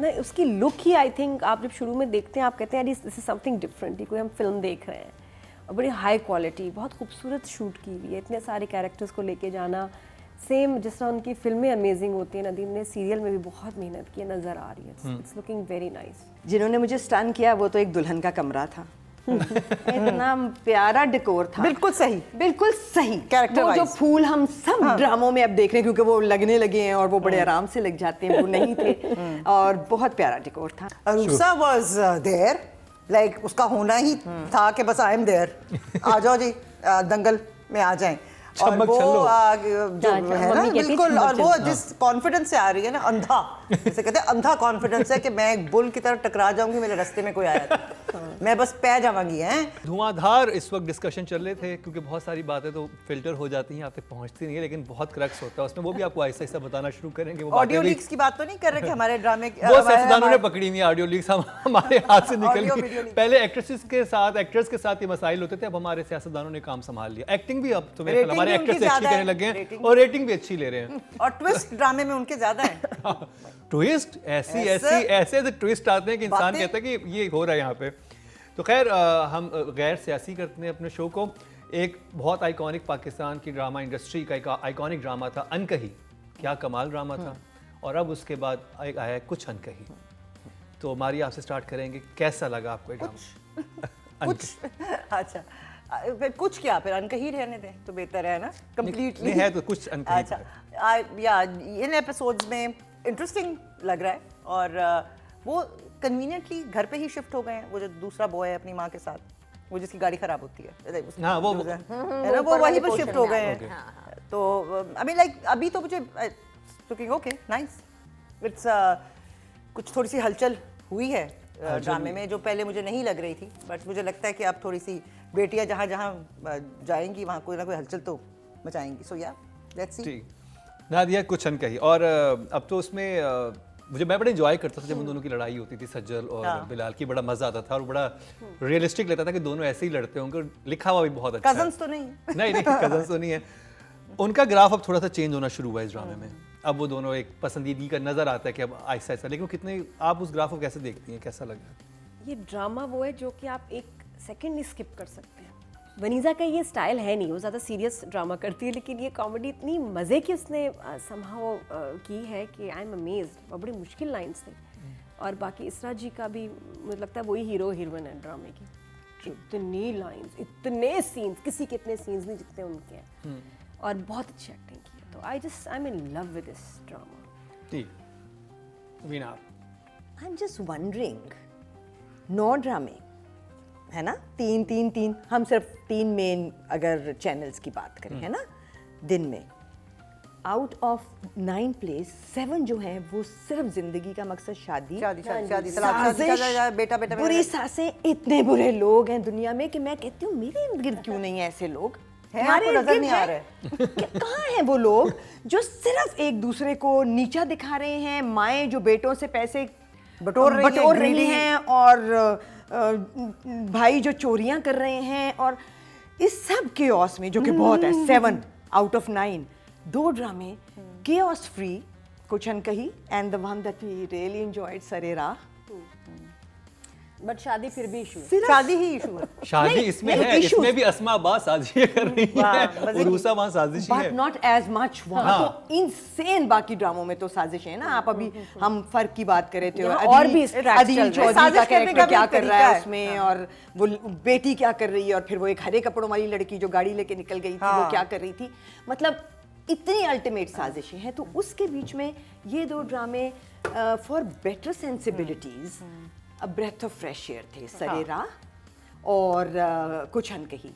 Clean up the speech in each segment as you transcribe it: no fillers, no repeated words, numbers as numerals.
ना उसकी look he I think आप जब शुरू में देखते हैं आप कहते हैं यार दिस इज समथिंग डिफरेंट, कोई हम फिल्म देख रहे हैं। और बड़ी हाई क्वालिटी, बहुत खूबसूरत शूट की हुई है, इतने सारे कैरेक्टर्स को लेके जाना, सेम जिस तरह उनकी फिल्में अमेजिंग होती है, नदीम ने सीरियल में भी बहुत मेहनत की नज़र आ रही है। It's looking very nice. जिन्होंने मुझे स्टन किया वो तो एक दुल्हन का कमरा था। इतना प्यारा डेकोर था, बिल्कुल सही, बिल्कुल सही कैरेक्टर वो जो वाइज। फूल हम सब ड्रामों में अब देख रहे हैं क्योंकि वो लगने लगे हैं और वो बड़े आराम से लग जाते हैं, वो नहीं थे। और बहुत प्यारा डेकोर था। अरूसा वाज देयर, लाइक उसका होना ही था कि बस आई एम देयर, आ जाओ जी दंगल में आ जाएं। और चमक वो चलो। जो है ना मम्मी कहती बिल्कुल, चमक और वो चलो। जिस कॉन्फिडेंस से आ रही है ना, अंधा जैसे कहते हैं अंधा कॉन्फिडेंस है कि मैं एक बुल की तरह टकरा जाऊंगी, मेरे रास्ते में कोई आया तो मैं बस पै जाऊंगी। हैं धुआंधार इस वक्त डिस्कशन चल रहे थे क्योंकि बहुत सारी बातें तो फिल्टर हो जाती हैं, आप तक पहुंचती नहीं है, लेकिन बहुत क्रक्स होता है उसमें। वो भी आपको ऐसा ऐसा बताना शुरू करेंगे। वो ऑडियो बातें भी- लीक्स की बात तो नहीं कर रहे कि हमारे ड्रामे वो सियासतदानों ने पकड़ी नहीं ऑडियो लीक्स, हमारे हाथ से निकल Audio, गई। video leaks। पहले एक्ट्रेसेस के साथ एक्टर्स के साथ ये मसाइल होते थे, अब हमारे सियासतदानों ने काम संभाल लिया। एक्टिंग भी अब तो मेरे ख्याल Rating हमारे भी उनकी एक्टर्स अच्छी ज्यादा करने है, लगे हैं rating और रेटिंग भी अच्छी ले रहे हैं। और ट्विस्ट ड्रामे में उनके ज्यादा हैं। ट्विस्ट ऐसे ट्विस्ट आते हैं कि इंसान बातें- कहता है कि ये हो रहा है यहाँ पे। तो खैर हम गैर सियासी करते हैं अपने शो को। एक बहुत आइकॉनिक पाकिस्तान की ड्रामा इंडस्ट्री का एक आइकॉनिक ड्रामा था अनकही, क्या कमाल ड्रामा था। और अब उसके बाद आया है कुछ अनकही। तो मारी आपसे स्टार्ट करेंगे, कैसा लगा आपको ये ड्रामा? कुछ अच्छा, फिर कुछ क्या, फिर अनकही रहने दें तो बेहतर है ना, कंप्लीटली नहीं है तो कुछ अनकही। अच्छा, या इन एपिसोड्स में इंटरेस्टिंग लग रहा है। और वो कन्वीनियंटली घर पे ही शिफ्ट हो गए हैं। वो जो दूसरा बॉय है अपनी माँ के साथ, वो जिसकी गाड़ी खराब होती है, हाँ, वो है ना, वो वहीं पर शिफ्ट हो गए हैं। तो आई मीन लाइक अभी तो मुझे लुकिंग ओके नाइस, इट्स कुछ थोड़ी सी हलचल हुई है ड्रामे में जो पहले मुझे नहीं लग रही थी, बट मुझे लगता है कि अब थोड़ी सी बेटियां जहाँ जहाँ जाएंगी वहाँ कोई ना कोई हलचल तो मचाएंगी। सो या लेट्स सी। ठीक, नादिया कुछ अनकही। और अब तो उसमें मैं बड़ा एंजॉय करता था जब उन दोनों की लड़ाई होती थी, सज्जल और बिलाल की, बड़ा मजा आता था और बड़ा रियलिस्टिक लगता था कि दोनों ऐसे ही लड़ते होंगे। लिखा हुआ भी बहुत अच्छा है। कजन्स तो नहीं नहीं कजन्स तो नहीं है। उनका ग्राफ अब थोड़ा सा चेंज होना शुरू हुआ है इस ड्रामे में। अब वो दोनों एक पसंदीदगी का नजर आता है कि अब ऐसा ऐसा, लेकिन कितने आप उस ग्राफ को कैसे देखती हैं, कैसा लगा? ये ड्रामा वो है जो कि आप एक सेकंड नहीं स्किप कर सकते हैं। वनीजा का ये स्टाइल है नहीं, वो ज़्यादा सीरियस ड्रामा करती है, लेकिन ये कॉमेडी इतनी मज़े की उसने समहाउ की है कि आई एम अमेज्ड। और बड़ी मुश्किल लाइंस थी। और बाकी इसरा जी का भी मुझे लगता है वही हीरो हीरोइन है ड्रामे की। इतनी लाइंस, इतने सीन्स, किसी के इतने सीन्स नहीं जितने उनके हैं। और बहुत अच्छी एक्टिंग की है। तो I am in love with this drama. ठीक, Veena I am just wondering, 9 ड्रामे है ना, तीन हम सिर्फ 3 मेन अगर चैनल्स की बात करें है ना दिन में, आउट ऑफ 9 प्लेस 7 जो हैं वो सिर्फ जिंदगी का मकसद शादी, शादी, बेटा बुरी सासें। इतने बुरे लोग हैं दुनिया में कि मैं कहती हूँ मेरे इर्द गिर्द क्यों नहीं है ऐसे लोग, हमारे नजर नहीं आ रहे। कहाँ हैं वो लोग जो सिर्फ एक दूसरे को नीचा दिखा रहे हैं। माएँ जो बेटों से पैसे बटोर रही हैं और भाई जो चोरियां कर रहे हैं। और इस सब केओस में जो कि बहुत है, 7 आउट ऑफ 9 2 ड्रामे केओस फ्री, कुछ Ankahi, and the one that we really enjoyed, Sareraah. But शादी फिर भी इशू है। शादी ही इशू है। शादी इसमें है, इसमें भी अस्मा अब्बास साजिश कर रही है और रूसा वहाँ साजिश बट है। Not as much. वहाँ तो इनसेन बाकी ड्रामों में तो साजिश है ना। आप अभी हम फर्क की बात कर रहे थे और भी अदील चौधरी साजिश का करने कैरेक्टर का क्या भी कर रहा तरीका है है। उसमें, और वो बेटी क्या कर रही है, और फिर वो एक हरे कपड़ों वाली लड़की जो गाड़ी लेके निकल गई थी वो क्या कर रही थी। मतलब इतनी अल्टीमेट साजिशें हैं। तो उसके बीच में ये 2 ड्रामे for better sensibilities, a breath of fresh air थे, सरेराह और कुछ अनकही।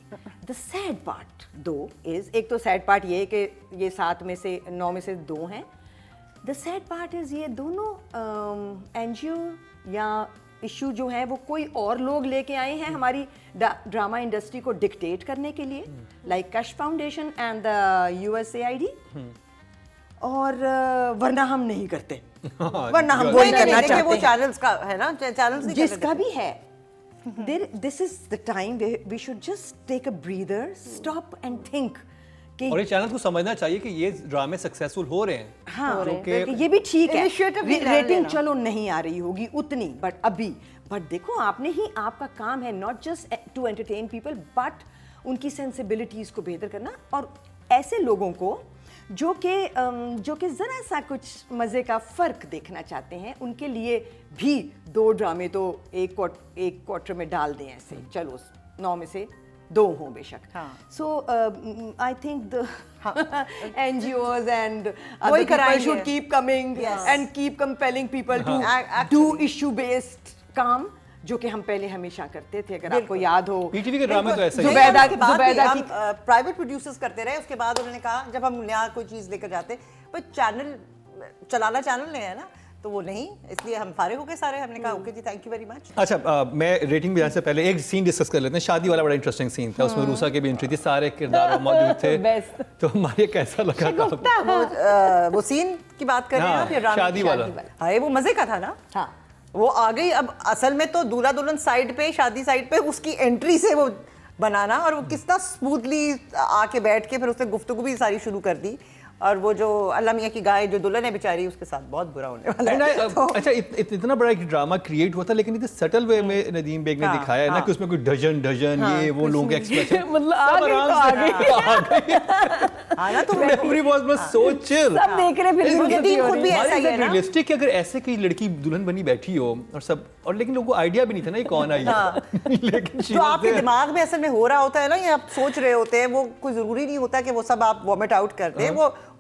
द सैड पार्ट 2 इज, एक तो सैड पार्ट ये है कि ये 7 में से 9 में से 2 हैं। द सैड पार्ट इज ये दोनों एनजीओ या इशू जो है वो कोई और लोग लेके आए हैं हमारी ड्रामा इंडस्ट्री को डिक्टेट करने के लिए, लाइक कश फाउंडेशन एंड द USAID। और वरना हम नहीं करते, वरना हम वो ही करना चाहते वो हैं। चैनल्स का है ना, चैनल्स नहीं जिसका भी है, this is the time we should just take a breather, stop and think कि और ये चैनल को समझना चाहिए कि ये ड्रामे सक्सेसफुल हो रहे हैं। हाँ, जो कि ये भी ठीक है, Initiative भी चैनल रेटिंग लेना। चलो नहीं आ रही होगी उतनी, बट देखो आपने ही, आपका काम है not just to entertain people but उनकी सेंसिबिलिटीज को बेहतर करना, और ऐसे लोगों को जो कि ज़रा सा कुछ मज़े का फ़र्क देखना चाहते हैं, उनके लिए भी 2 ड्रामे तो एक क्वार्टर में डाल दें ऐसे, चलो 9 में से 2 हों बेशक। हाँ। So I think the NGOs and वही other people कराएंगे। should keep coming Yes. and keep compelling people to Actually. do issue based काम, जो कि हम पहले हमेशा करते थे, अगर आपको याद हो। पीटीवी के ड्रामे तो ऐसे ही नहीं, हैं। जुबैदा हम की प्राइवेट प्रोड्यूसर्स करते रहे, उसके बाद उन्होंने कहा जब हम नया कोई चीज़ लेकर जाते, पर चैनल चलाना चैनल ने है ना, तो वो नहीं, इसलिए हम फारिग हो गए सारे। हमने कहा ओके जी, थैंक यू वेरी मच। अच्छा, मैं रेटिंग भी जाने से पहले एक सीन डिस्कस कर लेते हैं। शादी वाला बड़ा इंटरेस्टिंग सीन था, उसमें रूसा की भी एंट्री थी, सारे किरदार मौजूद थे। Best. तो हमारे कैसा लगा आपको? वो सीन की बात कर रहे हैं हाँ, आप या ड्रामे शादी की? वाला। हाय, वो मजे का था ना। हाँ, वो आ गई, अब असल में तो दूल्हा दुल्हन साइड पे, शादी साइड पे, उसकी एंट्री से वो बनाना, और वो कितना स्मूथली आके बैठ के फिर उसने गुफ्तगू भी सारी शुरू कर दी। और वो जो अल्लाह मियां की गाय जो दुल्हन है बेचारी, उसके साथ बहुत बुरा होने वाला है। तो अच्छा, इतना बड़ा एक ड्रामा क्रिएट हुआ था, लेकिन इतने सटल वे में नदीम बेग ने हाँ, दिखाया है ना हाँ। कि उसमें कोई डजन ये वो लोगों के एक्सप्रेशन मतलब आ गई तो आ गई। हाँ ना, तो मेमोरी वाज सो चिल। सब देख रहे फिर भी नदीम गलती हो खुद रही भी है। ऐसा ही है ना। रियलिस्टिक कि अगर ऐसे कोई लड़की दुल्हन बनी बैठी हो और सब, और लेकिन लोगों को आइडिया भी नहीं था ना ये कौन आई है। लेकिन she जो was आपके there. दिमाग में असल में हो रहा होता है ना, ये आप सोच रहे होते हैं, वो कोई जरूरी नहीं होता कि वो सब आप वॉमिट आउट कर दें।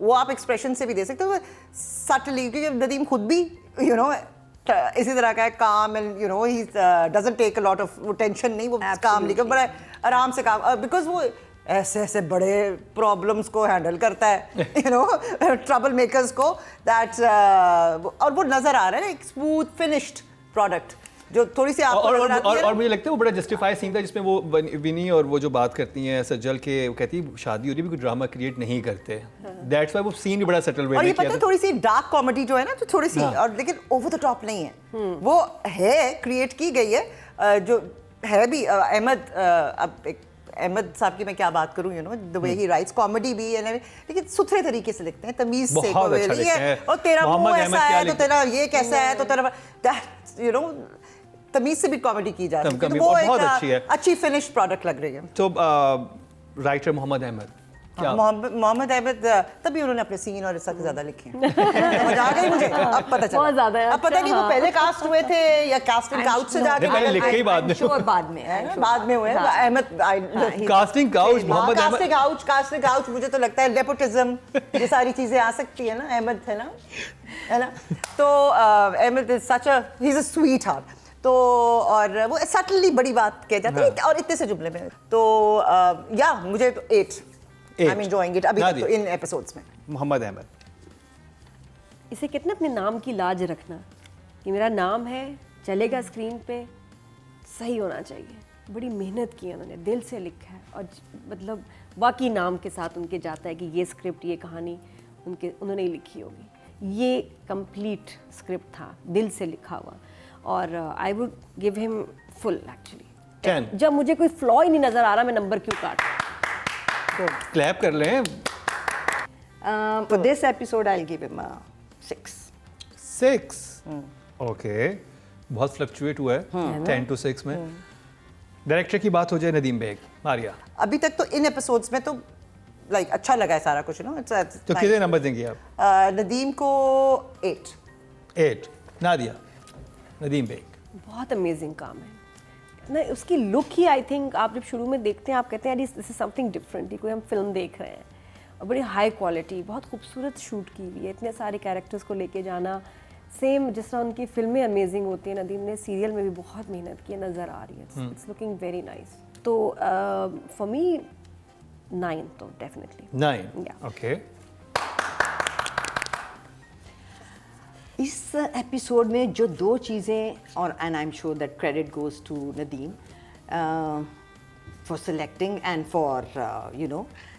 वो आप एक्सप्रेशन से भी दे सकते हो सटली, क्योंकि नदीम खुद भी इसी तरह का है, काम, and he doesn't take a lot of tension, नहीं, वो काम लेकर बड़ा आराम से काम, बिकॉज वो ऐसे ऐसे बड़े प्रॉब्लम्स को हैंडल करता है, ट्रबल मेकर्स को, दैट्स और वो नजर आ रहा है एक स्मूथ फिनिश्ड प्रोडक्ट जो थोड़ी सी आपको नजर आती है ना। और मुझे लगता है वो बड़ा जस्टिफाई सीन था जिसमें वो विनी और वो जो बात करती हैं सज्जल के, वो कहती है शादी हो रही है भी कोई ड्रामा क्रिएट नहीं करते। दैट्स व्हाई वो सीन भी बड़ा सटल वे और में ये किया पता है था। थोड़ी सी डार्क कॉमेडी जो है ना, तो थोड़ी सी, और लेकिन ओवर द टॉप नहीं है, वो है क्रिएट की गई है, जो है भी अहमद, अब एक अहमद साहब की मैं क्या बात करूं, the way he rights, comedy भी है, लेकिन सुथरे तरीके से लिखते हैं, तमीज से, बहुत अच्छा लिखते हैं। और तेरा मोहम्मद मुंह अहमद ऐसा क्या है तो लिखते तेरा ये कैसा है तो तेरा दैट, तमीज से भी कॉमेडी की जाती है, कमी तो वो बहुत एक अच्छी है। अच्छी फिनिश्ड प्रोडक्ट लग रही है। तो राइटर मोहम्मद अहमद क्या मोहम्मद अहमद, तभी उन्होंने अपने सीन और इससे ज्यादा लिखे हैं। समझ आ गई मुझे, अब पता चला। बहुत ज्यादा है, अब पता नहीं वो अच्छा, पहले कास्ट हुए थे या कास्टिंग काउच से जाके नहीं, पहले लिखे ही बाद में। श्योर बाद में है ना, बाद में हुए Ahmed. Casting couch Mohammad Ahmed. Casting couch मुझे तो लगता है नेपोटिज्म, ये सारी चीजें आ सकती है ना, अहमद है ना। तो Ahmed is such a, he is a sweetheart. तो और वो सटली बड़ी बात कह जाती है, और इतने से जुमले में, तो या मुझे तो 8 आई एम एंजॉयिंग इट अभी तो इन एपिसोड्स में। मोहम्मद अहमद, इसे कितना अपने नाम की लाज रखना कि मेरा नाम है, चलेगा स्क्रीन पे, सही होना चाहिए। बड़ी मेहनत की है उन्होंने, दिल से लिखा है, और मतलब वाकई नाम के साथ उनके जाता है कि ये स्क्रिप्ट, ये कहानी उन्होंने ही लिखी होगी। ये कंप्लीट स्क्रिप्ट था, दिल से लिखा हुआ, और I would give him full actually 10। जब मुझे कोई फ्लॉ ही नहीं नज़र आ रहा, मैं नंबर क्यों काट। क्लैप कर लें। For this episode, I'll give him a 6. 6 okay, बहुत फ्लक्चुएट हुआ है 10 to 6 में। डायरेक्टर की बात हो जाए, नदीम बेग, मारिया, अभी तक तो इन एपिसोड्स में तो लाइक अच्छा लगा है सारा कुछ, तो कितने नंबर देंगे आप? नदीम को 8। 8। नादिया, नदीम बेग। बहुत अमेजिंग काम है ना, उसकी लुक ही, आई थिंक आप जब शुरू में देखते हैं आप कहते हैं दिस इज समथिंग डिफरेंट, कोई हम फिल्म देख रहे हैं, और बड़ी हाई क्वालिटी, बहुत खूबसूरत शूट की हुई है, इतने सारे कैरेक्टर्स को लेके जाना, सेम जिस तरह उनकी फिल्में अमेजिंग होती हैं, नदीम ने सीरियल में भी बहुत मेहनत की है, नज़र आ रही है, इट्स लुकिंग वेरी नाइस। तो फॉर मी 9 तो डेफिनेटली 9 Yeah. ओके। इस एपिसोड में जो 2 चीज़ें, और and I am sure that credit goes to Nadeem for selecting and for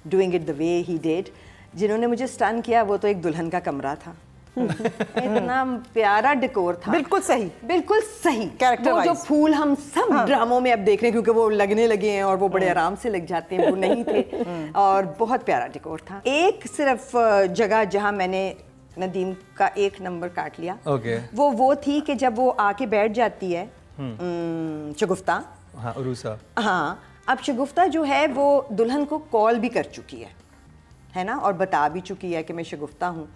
doing it the way he did, जिन्होंने मुझे स्टन किया वो तो एक दुल्हन का कमरा था, इतना प्यारा डेकोर था, बिल्कुल सही। बिल्कुल सही। Character वो जो wise। फूल हम सब ड्रामों में अब देख रहे हैं, क्योंकि वो लगने लगे हैं और वो बड़े आराम से लग जाते हैं, वो नहीं थे। और बहुत प्यारा डेकोर था। एक सिर्फ जगह जहां मैंने नदीम का 1 नंबर काट लिया, ओके। वो थी कि जब वो आके बैठ जाती है शगुफ्ता। हाँ, उरूसा। हाँ, अब शगुफ्ता जो है वो दुल्हन को कॉल भी कर चुकी है ना, और बता भी चुकी है कि मैं शगुफ्ता हूँ।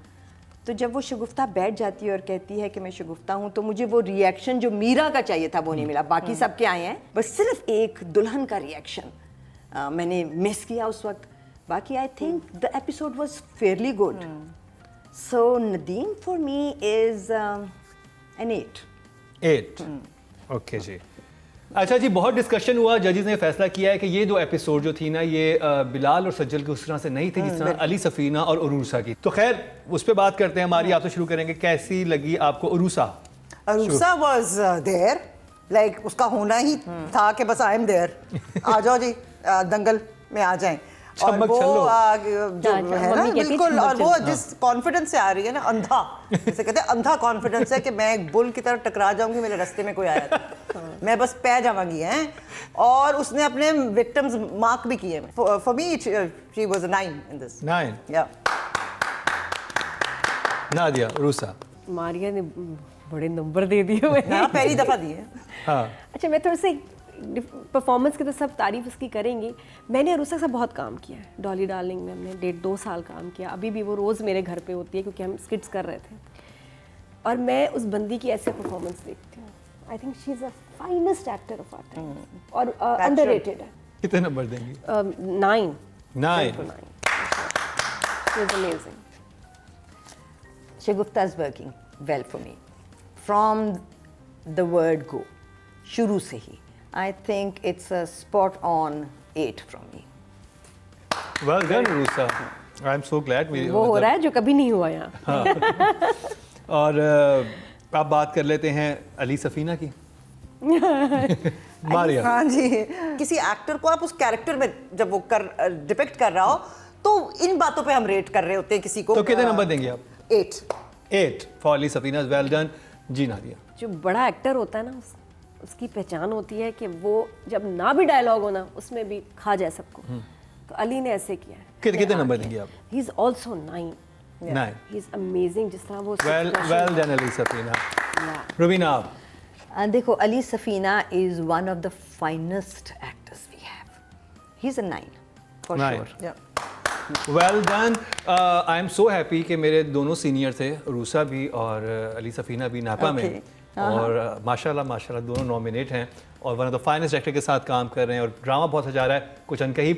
तो जब वो शगुफ्ता बैठ जाती है और कहती है कि मैं शगुफ्ता हूँ, तो मुझे वो रिएक्शन जो मीरा का चाहिए था वो नहीं मिला। बाकी सबके आए हैं, बस सिर्फ एक दुल्हन का रिएक्शन मैंने मिस किया उस वक्त। बाकी I think the episode was fairly good. So Nadeem for me is an 8। Okay ji. अच्छा जी, बहुत डिस्कशन हुआ, जजेस ने फैसला किया है कि ये 2 एपिसोड जो थी ना, ये बिलाल और सज्जल की उस तरह से नहीं थी जिस तरह अली सफीना और उरूसा की। तो खैर उस पर बात करते हैं। हमारी आपसे शुरू करेंगे, कैसी लगी आपको Urusa? Arusa was there, like उसका होना ही था कि बस आई एम देयर, आ जाओ जी दंगल में आ जाएं। और चमक वो छल्लो। जो अच्छा, है ना, मम्मी कहती बिल्कुल, चमक और वो छल्लो। जिस कॉन्फिडेंस से आ रही है ना, अंधा, जैसे कहते हैं अंधा कॉन्फिडेंस है कि मैं एक बुल की तरह टकरा जाऊंगी, मेरे रास्ते में कोई आया तो मैं बस पै जाऊंगी हैं। और उसने अपने विक्टिम्स मार्क भी किए। For me she was a 9 in this. 9। या नादिया, उरूसा। मारिया ने बड़े नंबर दे दिए हुए हैं। हाँ, पहली दफा दिए। हाँ, अच्छा, मैं थोड़ा सा परफॉर्मेंस की तो सब तारीफ उसकी करेंगी। मैंने अरूसा से बहुत काम किया है। डॉली डार्लिंग में हमने 1.5-2 साल काम किया। अभी भी वो रोज़ मेरे घर पे होती है क्योंकि हम स्किट्स कर रहे थे। और मैं उस बंदी की ऐसे परफॉर्मेंस देखती हूँ। I think she is the finest actor of our time, और अंडररेटेड है। कितने नंबर देंगी? 9। 9। She was amazing. Shagufta is working well for me from the word go. शुरू से ही I think it's a spot on 8 from me. Well done, Urusa. I'm so glad we वो हो रहा है जो कभी नहीं हुआ यहाँ। और आप बात कर लेते हैं अली सफीना की। मारिया। हाँ जी, किसी एक्टर को आप उस कैरेक्टर में जब वो डिपिक्ट कर रहा हो, तो इन बातों पे हम रेट कर रहे होते हैं किसी को। तो कितने नंबर देंगे आप? 8 for Ali Safina. Well done ji Nadia. जो बड़ा एक्टर होता है ना, उसकी पहचान होती है कि वो जब ना भी डायलॉग हो ना, उसमें भी खा जाए सबको। तो अली ने ऐसे किया है। कितने नंबर देंगे आप? He is also 9। 9। He is amazing, जिस तरह वो वेल डन अली सफीना। रुबीना आप? देखो, Ali Safina is one of the finest actors we have. He's a 9 for 9. sure. Well done. I am so happy कि मेरे दोनों सीनियर थे, रूसा भी और अली सफीना भी नापा में। और माशाल्लाह दोनों नॉमिनेट हैं और one of the finest actor के साथ काम कर रहे हैं और ड्रामा बहुत अच्छा जा रहा है। कुछ अनकही